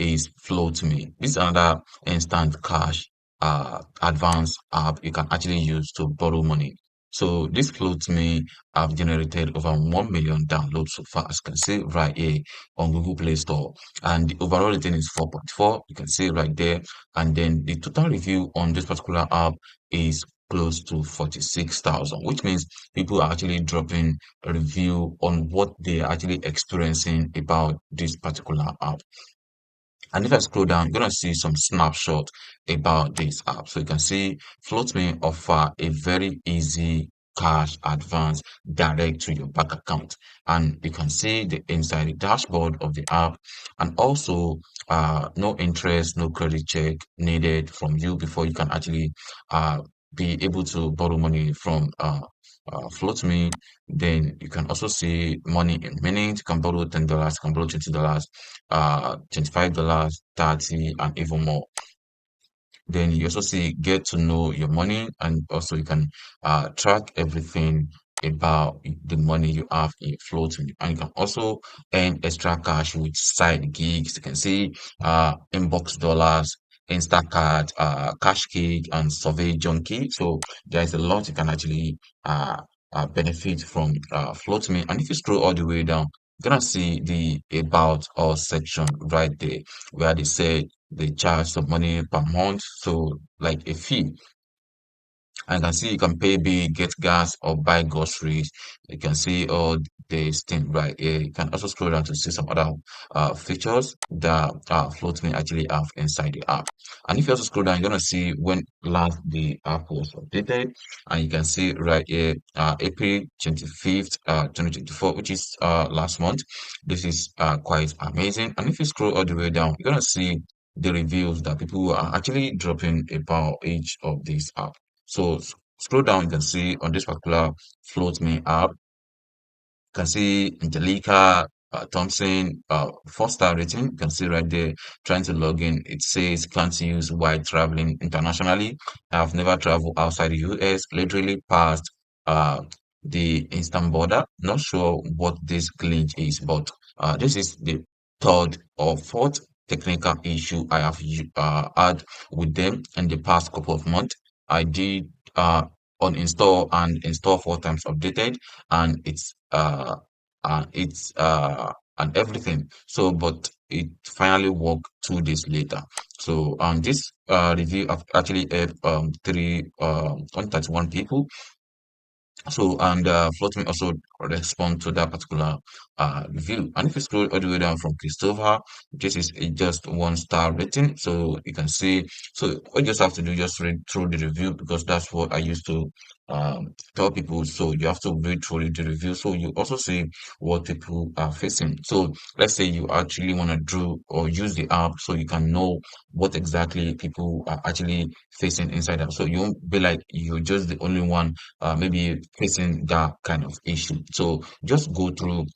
is FloatMe. This is another instant cash advance app you can actually use to borrow money. So this FloatMe have generated over 1 million downloads so far, as you can see right here on Google Play Store. And the overall rating is 4.4. You can see right there. And then the total review on this particular app is close to 46,000, which means people are actually dropping a review on what they are actually experiencing about this particular app. And if I scroll down, you're gonna see some snapshot about this app. So you can see FloatMe offer a very easy cash advance direct to your bank account. And you can see the inside the dashboard of the app, and also no interest, no credit check needed from you before you can actually uh be able to borrow money from FloatMe. Then you can also see money in minutes. You can borrow $10, you can borrow $20, $25, 30, and even more. Then you also see get to know your money, and also you can track everything about the money you have in floating, and you can also earn extra cash with side gigs. You can see inbox dollars, Instacart, cash cake, and survey junkie. So there's a lot you can actually benefit from float me. And if you scroll all the way down, you're gonna see the about us section right there where they say they charge some money per month, so like a fee. I can see you can pay bill, get gas, or buy groceries. You can see all this thing right here. You can also scroll down to see some other features that FloatMe actually have inside the app. And if you also scroll down, you're gonna see when last the app was updated, and you can see right here, April 25th, 2024, which is last month. This is quite amazing. And if you scroll all the way down, you're gonna see the reviews that people are actually dropping about each of these apps. So scroll down, you can see on this particular Float Me app, you can see Angelica Thompson, 4-star rating. You can see right there, trying to log in. It says can't use while traveling internationally. I've never traveled outside the US, literally passed uh, the instant border. Not sure what this glitch is, but this is the third or fourth technical issue I have had with them in the past couple of months. I did uninstall and install 4 times updated, and it's and everything. So, but it finally worked 2 days later. So, this review actually helped 131 people. So, and Float also respond to that particular review. And if you scroll all the way down from Christopher, this is just 1-star rating. So you can see, so what you just have to do, just read through the review, because that's what I used to tell people. So you have to read through the review. So you also see what people are facing. So let's say you actually want to do or use the app so you can know what exactly people are actually facing inside out. So you won't be like you're just the only one maybe facing that kind of issue. So just go through.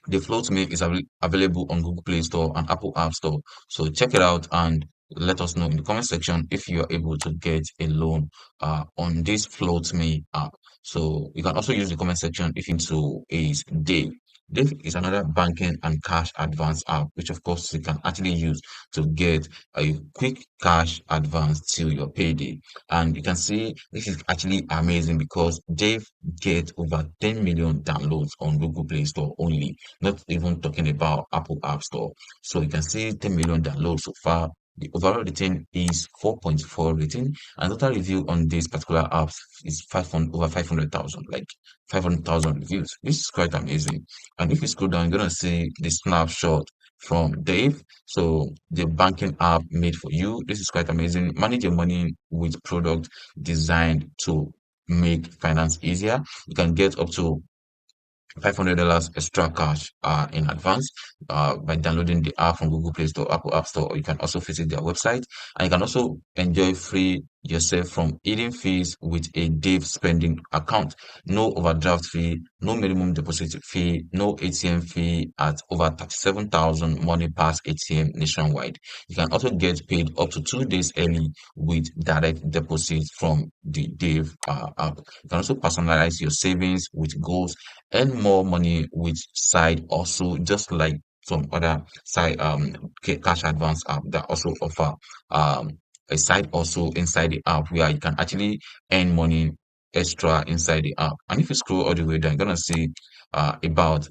The Float Me is available on Google Play Store and Apple App Store. So check it out and let us know in the comment section if you are able to get a loan on this Float Me app. So you can also use the comment section if you to is Dave. Dave is another banking and cash advance app, which of course you can actually use to get a quick cash advance till your payday. And you can see this is actually amazing because Dave get over 10 million downloads on Google Play Store only, not even talking about Apple App Store. So you can see 10 million downloads so far. The overall rating is 4.4 rating, and total review on this particular app is 500, over 500,000, like 500,000 reviews. This is quite amazing. And if you scroll down, you're gonna see the snapshot from Dave. So the banking app made for you. This is quite amazing. Manage your money with product designed to make finance easier. You can get up to $500 extra cash in advance by downloading the app from Google Play Store, Apple App Store, or you can also visit their website. And you can also enjoy free yourself from hidden fees with a Dave spending account. No overdraft fee, no minimum deposit fee, no ATM fee at over 37,000 money pass ATM nationwide. You can also get paid up to 2 days early with direct deposits from the Dave app. You can also personalize your savings with goals, earn more money with side also, just like some other side cash advance app that also offer um a site also inside the app where you can actually earn money extra inside the app. And if you scroll all the way down, you're gonna see about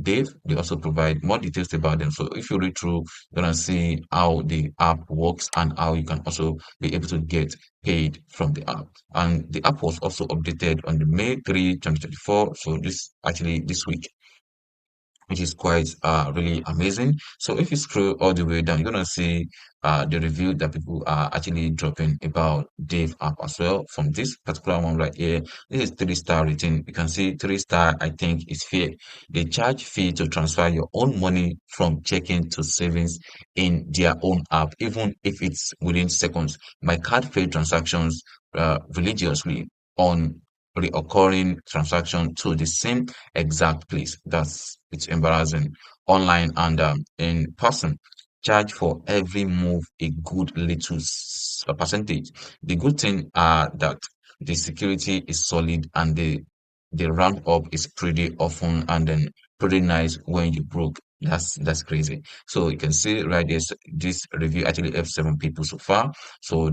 Dave. They also provide more details about them. So if you read through, you're gonna see how the app works and how you can also be able to get paid from the app. And the app was also updated on the May 3, 2024. So this week, which is quite really amazing. So if you scroll all the way down, you're gonna see the review that people are actually dropping about Dave app as well. From this particular one right here, this is 3-star rating. You can see 3-star, I think, is fair. They charge fee to transfer your own money from checking to savings in their own app, even if it's within seconds. My card paid transactions religiously on reoccurring transaction to the same exact place. It's embarrassing. Online and in person. Charge for every move a good little percentage. The good thing that the security is solid and the ramp up is pretty often and then pretty nice when you broke. That's crazy. So you can see right there, this review actually helped 7 people so far. So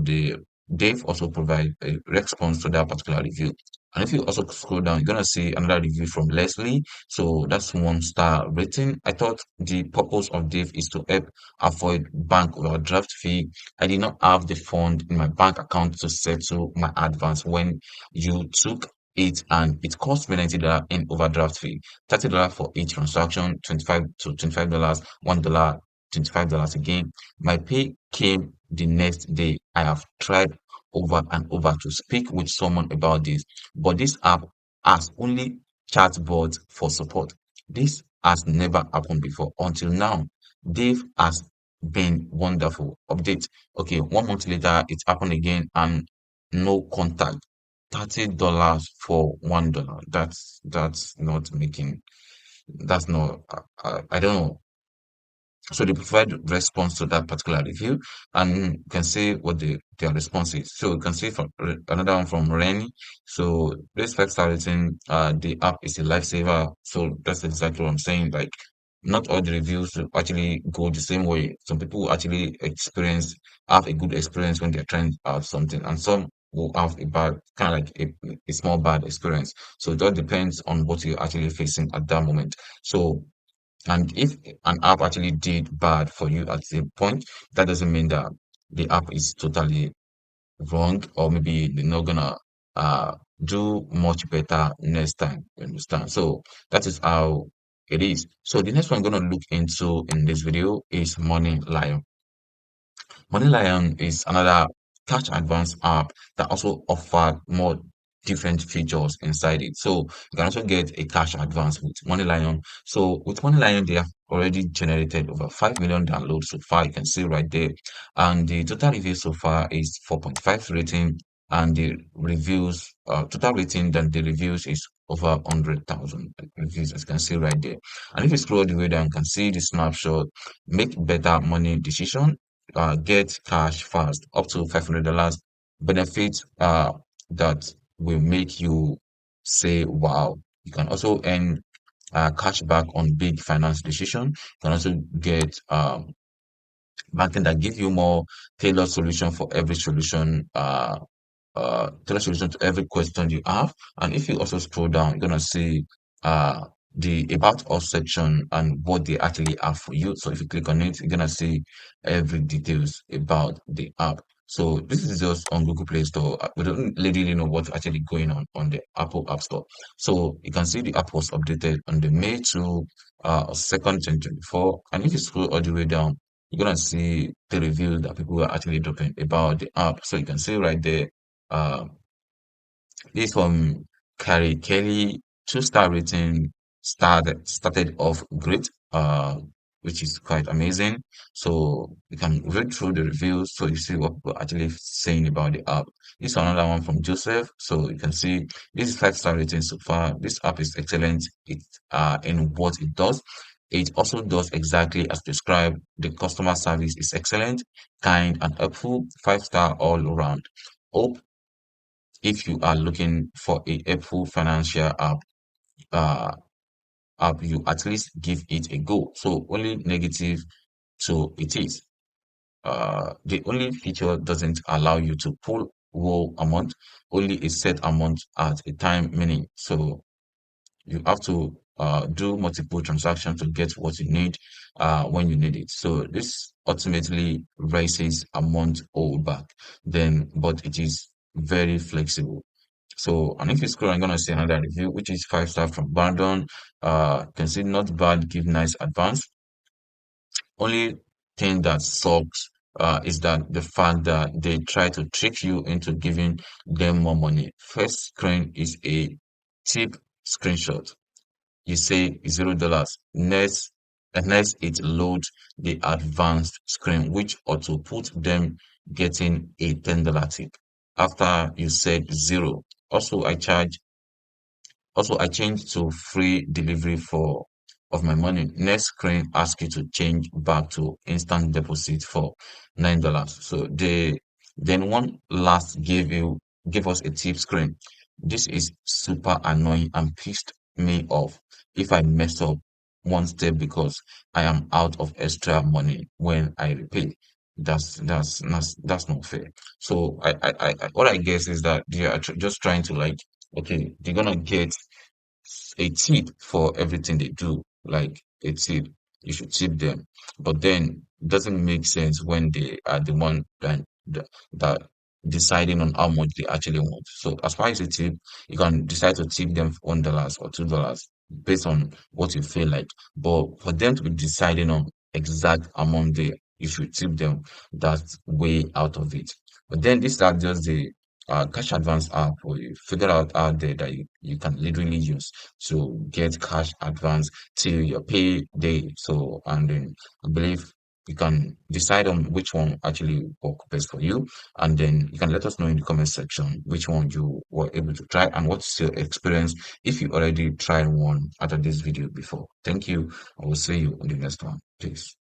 they've also provide a response to that particular review. And if you also scroll down, you're gonna see another review from Leslie. So that's 1-star rating. I thought the purpose of Dave is to help avoid bank overdraft fee. I did not have the fund in my bank account to settle my advance when you took it, and it cost me $90 in overdraft fee, $30 for each transaction, 25 to $25, $1, $25 again. My pay came the next day. I have tried over and over to speak with someone about this, but this app has only chatbot for support. This has never happened before until now. Dave has been wonderful. Update. Okay, 1 month later, it happened again and no contact. $30 for $1. That's not making. That's not. I don't know. So they provide response to that particular review, and you can see what their response is. So you can see from another one from Rennie. So this 5-star rating, the app is a lifesaver. So that's exactly what I'm saying. Like, not all the reviews will actually go the same way. Some people will actually have a good experience when they're trying out something, and some will have a bad, kind of like a small bad experience. So it all depends on what you're actually facing at that moment. So and if an app actually did bad for you at the point, that doesn't mean that the app is totally wrong, or maybe they're not gonna uh do much better next time. You understand? So that is how it is. So the next one I'm gonna look into in this video is Money Lion. Money Lion is another cash advance app that also offer more different features inside it. So you can also get a cash advance with Money Lion. So with Money Lion, they have already generated over 5 million downloads so far. You can see right there. And the total review so far is 4.5 rating. And the reviews, total rating than the reviews is over 100,000 reviews, as you can see right there. And if you scroll the way down, you can see the snapshot, make better money decision, get cash fast up to $500, benefits that will make you say wow. You can also earn cash back on big finance decision. You can also get banking that give you more tailored solution for every solution tailored solution to every question you have. And if you also scroll down, you're gonna see uh the about us section and what they actually have for you. So if you click on it, you're gonna see every details about the app. So this is just on Google Play Store. We don't really know what's actually going on the Apple App Store. So you can see the app was updated on the May 2nd, 2024. And if you scroll all the way down, you're gonna see the reviews that people are actually dropping about the app. So you can see right there, uh, this from Carrie Kelly, 2-star rating, started off great, which is quite amazing. So you can read through the reviews so you see what people are actually saying about the app. This is another one from Joseph. So you can see this is 5-star rating so far. This app is excellent. It in what it does. It also does exactly as described. The customer service is excellent, kind and helpful. 5-star all around. Hope if you are looking for a helpful financial app, uh, app, you at least give it a go. So only negative to it is. The only feature doesn't allow you to pull whole amount, only a set amount at a time, meaning so you have to do multiple transactions to get what you need when you need it. So this ultimately raises amount owed back. Then, but it is very flexible. So, and if you scroll, I'm gonna say another review, which is 5 star from Brandon. Can say not bad, give nice advance. Only thing that sucks is that the fact that they try to trick you into giving them more money. First screen is a tip screenshot. You say $0. Next it loads the advanced screen, which auto put them getting a $10 tip after you said zero. Also, I changed to free delivery for of my money. Next screen asks you to change back to instant deposit for $9. So they then one last give us a tip screen. This is super annoying and pissed me off if I mess up one step because I am out of extra money when I repay. That's not fair. So what I guess is that they are just trying to like, okay, they're gonna get a tip for everything they do, like a tip. You should tip them. But then it doesn't make sense when they are the one that deciding on how much they actually want. So as far as a tip, you can decide to tip them $1 or $2 based on what you feel like. But for them to be deciding on exact amount they you should tip them, that's way out of it. But then these are just the cash advance app or you figure out there that you can literally use to get cash advance till your pay day. So, and then I believe you can decide on which one actually work best for you. And then you can let us know in the comment section which one you were able to try and what's your experience if you already tried one after this video before. Thank you. I will see you on the next one. Peace.